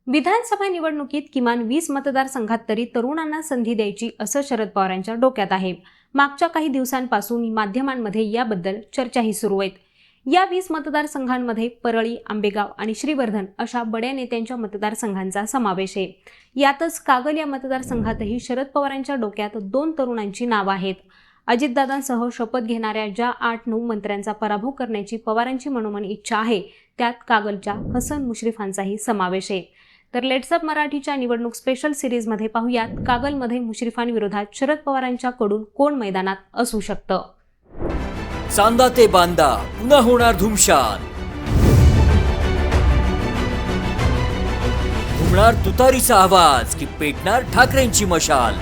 विधानसभा निवडणुकीत किमान 20 मतदारसंघात तरी तरुणांना संधी द्यायची असं शरद पवारांच्या डोक्यात आहे। मागच्या काही दिवसांपासून माध्यमांमध्ये याबद्दल चर्चाही सुरू आहेत। या 20 मतदारसंघांमध्ये परळी, आंबेगाव आणि श्रीवर्धन अशा बड्या नेत्यांच्या मतदारसंघांचा समावेश आहे। यातच कागल या मतदारसंघातही शरद पवारांच्या डोक्यात 2 तरुणांची नावं आहेत। अजितदादांसह शपथ घेणाऱ्या ज्या 8-9 मंत्र्यांचा पराभव करण्याची पवारांची मनोमन इच्छा आहे, त्यात कागलच्या हसन मुश्रीफांचाही समावेश आहे। तर लेट्स अप मराठीच्या निवडणूक स्पेशल सिरीजमध्ये पाहूयात कागलमध्ये मुश्रीफांविरोधात शरद पवारांच्याकडून कोण मैदानात असू शकतं। चांदा ते बांदा पुन्हा होणार धुमशान, घुमणार तुतारीचा आवाज की पेटणार ठाकरेंची मशाल,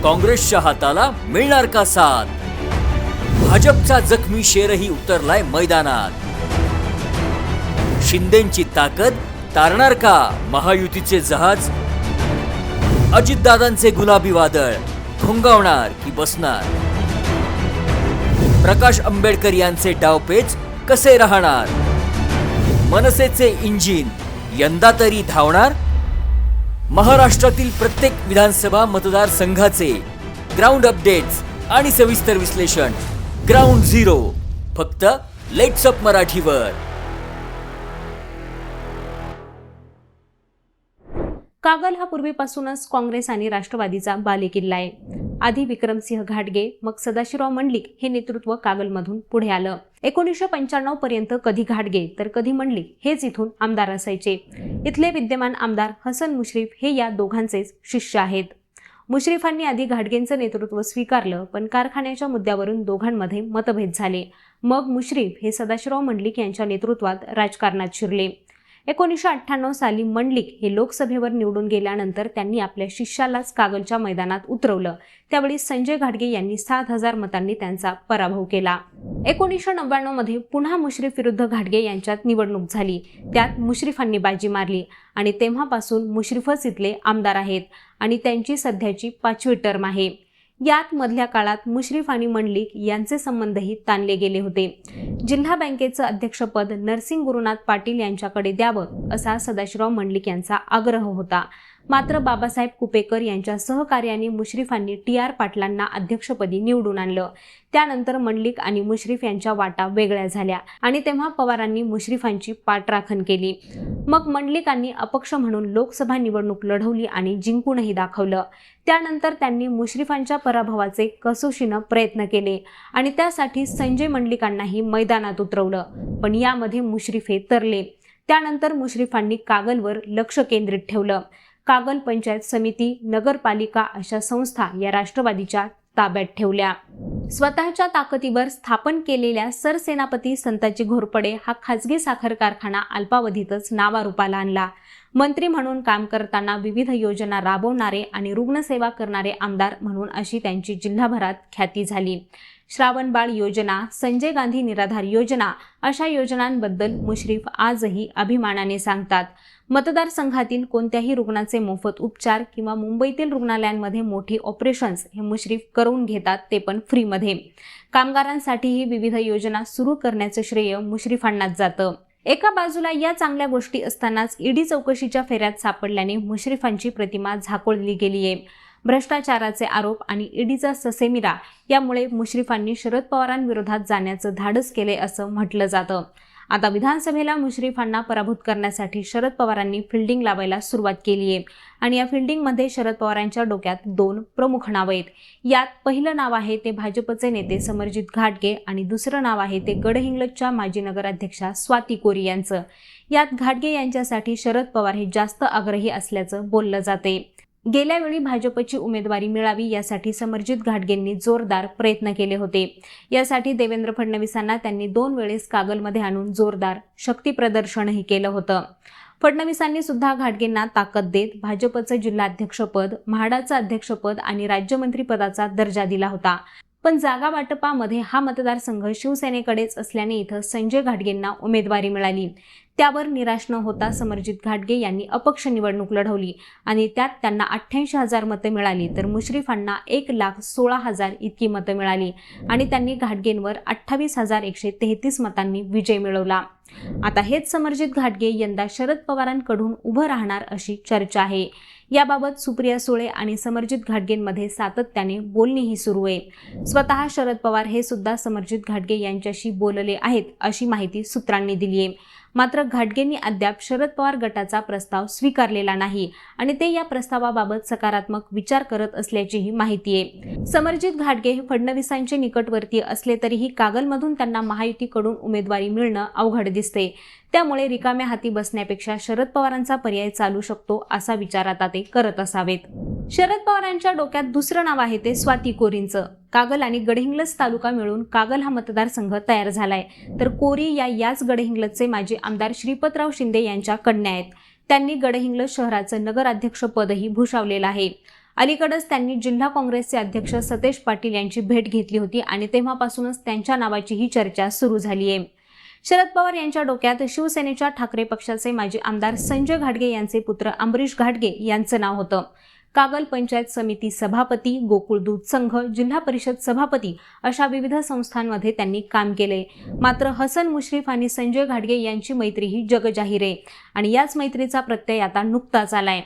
काँग्रेसच्या हाताला मिळणार का साथ, भाजपचा जखमी शेरही उतरलाय मैदानात, शिंदेंची ताकद तारणार का महायुतीचे जहाज, अजितदादांचे गुलाबी वादळ घोंगावणार की बसणार, प्रकाश आंबेडकर यांचे डावपेच कसे राहणार, मनसेचे इंजिन यंदा तरी धावणार। महाराष्ट्रातील प्रत्येक विधानसभा मतदारसंघाचे ग्राउंड अपडेट्स आणि सविस्तर विश्लेषण ग्राउंड झिरो फक्त लेट्स अप मराठीवर। कागल हा पूर्वीपासूनच काँग्रेस आणि राष्ट्रवादीचा बालेकिल्ला आहे। आधी विक्रमसिंह घाटगे, मग सदाशिवराव मंडलिक हे नेतृत्व कागलमधून पुढे आलं। 1995 पर्यंत कधी घाटगे तर कधी मंडलिक हेच इथून आमदार असायचे। इथले विद्यमान आमदार हसन मुश्रीफ हे या दोघांचेच शिष्य आहेत। मुश्रीफांनी आधी घाटगेंचं नेतृत्व स्वीकारलं, पण कारखान्याच्या मुद्द्यावरून दोघांमध्ये मतभेद झाले। मग मुश्रीफ हे सदाशिवराव मंडलिक यांच्या नेतृत्वात राजकारणात शिरले। 1998 साली मंडलिक हे लोकसभेवर निवडून गेल्यानंतर त्यांनी आपल्या शिष्यालाच कागलच्या मैदानात उतरवलं। त्यावेळी संजय घाटगे यांनी 7000 मतांनी त्यांचा पराभव केला। 1999 मध्ये पुन्हा मुश्रीफ विरुद्ध घाटगे यांच्यात निवडणूक झाली। त्यात मुश्रीफांनी बाजी मारली आणि तेव्हापासून मुश्रीफच इथले आमदार आहेत आणि त्यांची सध्याची 5वी टर्म आहे। यात मधल्या काळात मुश्रीफ आणि मंडलिक यांचे संबंधही ताणले गेले होते। जिल्हा बँकेचं अध्यक्षपद नरसिंग गुरुनाथ पाटील यांच्याकडे द्यावं असा सदाशिवराव मंडलिक यांचा आग्रह होता। मात्र बाबासाहेब कुपेकर यांच्या सहकार्याने मुश्रीफांनी TR पाटलांना अध्यक्षपदी निवडून आणलं। त्यानंतर मंडलिक आणि मुश्रीफ यांच्या वाटा वेगळ्या झाल्या आणि तेव्हा पवारांनी मुश्रीफांची पाठराखण केली। मग मंडलिकांनी अपक्ष म्हणून लोकसभा निवडणूक लढवली आणि जिंकूनही दाखवलं। त्यानंतर त्यांनी मुश्रीफांच्या पराभवाचे कसोशीनं प्रयत्न केले आणि त्यासाठी संजय मंडलिकांनाही मैदानात उतरवलं, पण यामध्ये मुश्रीफ हे तरले। त्यानंतर मुश्रीफांनी कागलवर लक्ष केंद्रित ठेवलं। कागल पंचायत समिती, नगरपालिका अशा संस्था या राष्ट्रवादीच्या ताब्यात ठेवल्या। स्वतःच्या ताकदीवर स्थापन केलेल्या सरसेनापती संताजी घोरपडे हा खाजगी साखर कारखाना अल्पावधीतच नावारूपाला आणला। मंत्री म्हणून काम करताना विविध योजना राबवणारे आणि रुग्णसेवा करणारे आमदार म्हणून अशी त्यांची जिल्हाभरात ख्याती झाली। श्रावणबाळ योजना, संजय गांधी निराधार योजना अशा योजनांबद्दल मुश्रीफ आजही अभिमानाने सांगतात। मतदारसंघातील कोणत्याही रुग्णाचे मोफत उपचार किंवा मुंबईतील रुग्णालयांमध्ये मोठी ऑपरेशन्स हे मुश्रीफ करून घेतात, ते पण फ्रीमध्ये। कामगारांसाठीही विविध योजना सुरू करण्याचं श्रेय मुश्रीफांनाच जातं। एका बाजूला या चांगल्या गोष्टी असतानाच ईडी चौकशीच्या फेऱ्यात सापडल्याने मुश्रीफांची प्रतिमा झाकोळली गेली आहे। भ्रष्टाचाराचे आरोप आणि ईडीचा ससेमिरा यामुळे मुश्रीफांनी शरद पवारांविरोधात जाण्याचं धाडस केले असं म्हटलं जातं। आता विधानसभेला मुश्रीफांना पराभूत करण्यासाठी शरद पवारांनी फिल्डिंग लावायला सुरुवात केली आहे आणि या फिल्डिंगमध्ये शरद पवारांच्या डोक्यात 2 प्रमुख नाव आहेत। यात पहिलं नाव आहे ते भाजपचे नेते समरजित घाटगे आणि दुसरं नाव आहे ते गडहिंग्लजच्या माजी नगराध्यक्षा स्वाती कोरी यांचं। यात घाटगे यांच्यासाठी शरद पवार हे जास्त आग्रही असल्याचं बोललं जाते। गेल्या वेळी भाजपची उमेदवारी मिळावी यासाठी समरजित घाटगेंनी जोरदार प्रयत्न केले होते। यासाठी देवेंद्र फडणवीसांना त्यांनी 2 वेळेस कागलमध्ये आणून जोरदार शक्ती प्रदर्शनही केलं होतं। फडणवीसांनी सुद्धा घाटगेंना ताकद देत भाजपचं जिल्हाध्यक्षपद, म्हाडाचं अध्यक्षपद आणि राज्यमंत्रीपदाचा दर्जा दिला होता। पण जागा वाटपामध्ये हा मतदारसंघ शिवसेनेकडेच असल्याने इथं संजय घाटगेंना उमेदवारी मिळाली। त्यावर निराश न होता समरजित घाटगे यांनी अपक्ष निवडणूक लढवली आणि त्यात त्यांना 88,000 मतं मिळाली, तर मुश्रीफांना 1,16,000 इतकी मतं मिळाली आणि त्यांनी घाटगेंवर 28,133 मतांनी विजय मिळवला. आता हेच समरजित घाटगे यंदा शरद पवारांकडून उभं राहणार अशी चर्चा आहे. याबाबत सुप्रिया सुळे आणि समरजित घाटगेंमध्ये सातत्याने बोलणीही सुरू आहे. स्वतः शरद पवार हे सुद्धा समरजित घाटगे यांच्याशी बोलले आहेत अशी माहिती सूत्रांनी दिली आहे. मात्र घाटगेंनी अद्याप शरद पवार गटाचा प्रस्ताव स्वीकारलेला नाही आणि ते या प्रस्तावाबाबत सकारात्मक विचार करत असल्याचीही माहिती आहे. समरजित घाटगे हे फडणवीसांचे निकटवर्तीय असले तरीही कागलमधून त्यांना महायुतीकडून उमेदवारी मिळणं अवघड दिसते. त्यामुळे रिकाम्या हाती बसण्यापेक्षा शरद पवारांचा पर्याय चालू शकतो असा विचार आता ते करत असावेत. शरद पवारांच्या डोक्यात दुसरं नाव आहे ते स्वाती कोरींचं. कागल आणि गडहिंग्लज तालुका मिळून कागल हा मतदारसंघ तयार झालाय. तर कोरी याच गडहिंग्लजचे माजी आमदार श्रीपतराव शिंदे यांच्या कन्या आहेत. त्यांनी गडहिंग्लज शहराचं नगराध्यक्षपदही भूषवलेलं आहे. अलीकडेच त्यांनी जिल्हा काँग्रेसचे अध्यक्ष सतेज पाटील यांची भेट घेतली होती आणि तेव्हापासूनच त्यांच्या नावाची ही चर्चा सुरू झाली आहे. शरद पवार यांच्या डोक्यात शिवसेनेच्या ठाकरे पक्षाचे माजी आमदार संजय घाटगे यांचे पुत्र अमरीश घाटगे यांचं नाव होतं. कागल पंचायत समिती सभापती, गोकुळ दूध संघ, जिल्हा परिषद सभापती अशा विविध संस्थांमध्ये त्यांनी काम केले. मात्र हसन मुश्रीफ आणि संजय घाटगे यांची मैत्री ही जगजाहीर आहे आणि याच मैत्रीचा प्रत्यय आता नुकताच आलाय.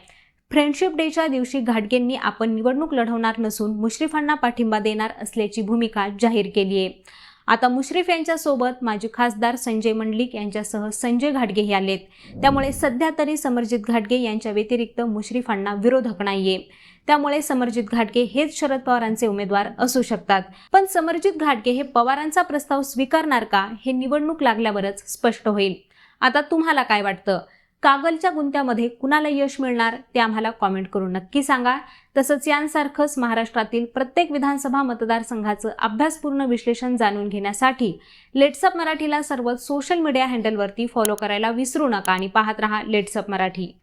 फ्रेंडशिप डेच्या दिवशी घाटगेंनी आपण निवडणूक लढवणार नसून मुश्रीफांना पाठिंबा देणार असल्याची भूमिका जाहीर केली आहे. आता मुश्रीफ यांच्यासोबत माजी खासदार संजय मंडलिक यांच्यासह संजय घाटगे हे आलेत. त्यामुळे सध्या तरी समरजित घाटगे यांच्या व्यतिरिक्त मुश्रीफांना विरोधक नाहीये. त्यामुळे समरजित घाटगे हेच शरद पवारांचे उमेदवार असू शकतात. पण समरजित घाटगे हे पवारांचा प्रस्ताव स्वीकारणार का हे निवडणूक लागल्यावरच स्पष्ट होईल. आता तुम्हाला काय वाटतं? कागलच्या गुंत्यामध्ये कुणाला यश मिळणार ते आम्हाला कॉमेंट करून नक्की सांगा. तसंच यांसारखंच महाराष्ट्रातील प्रत्येक विधानसभा मतदारसंघाचं अभ्यासपूर्ण विश्लेषण जाणून घेण्यासाठी लेट्सअप मराठीला सर्व सोशल मीडिया हँडलवरती फॉलो करायला विसरू नका आणि पाहत रहा लेट्सअप मराठी.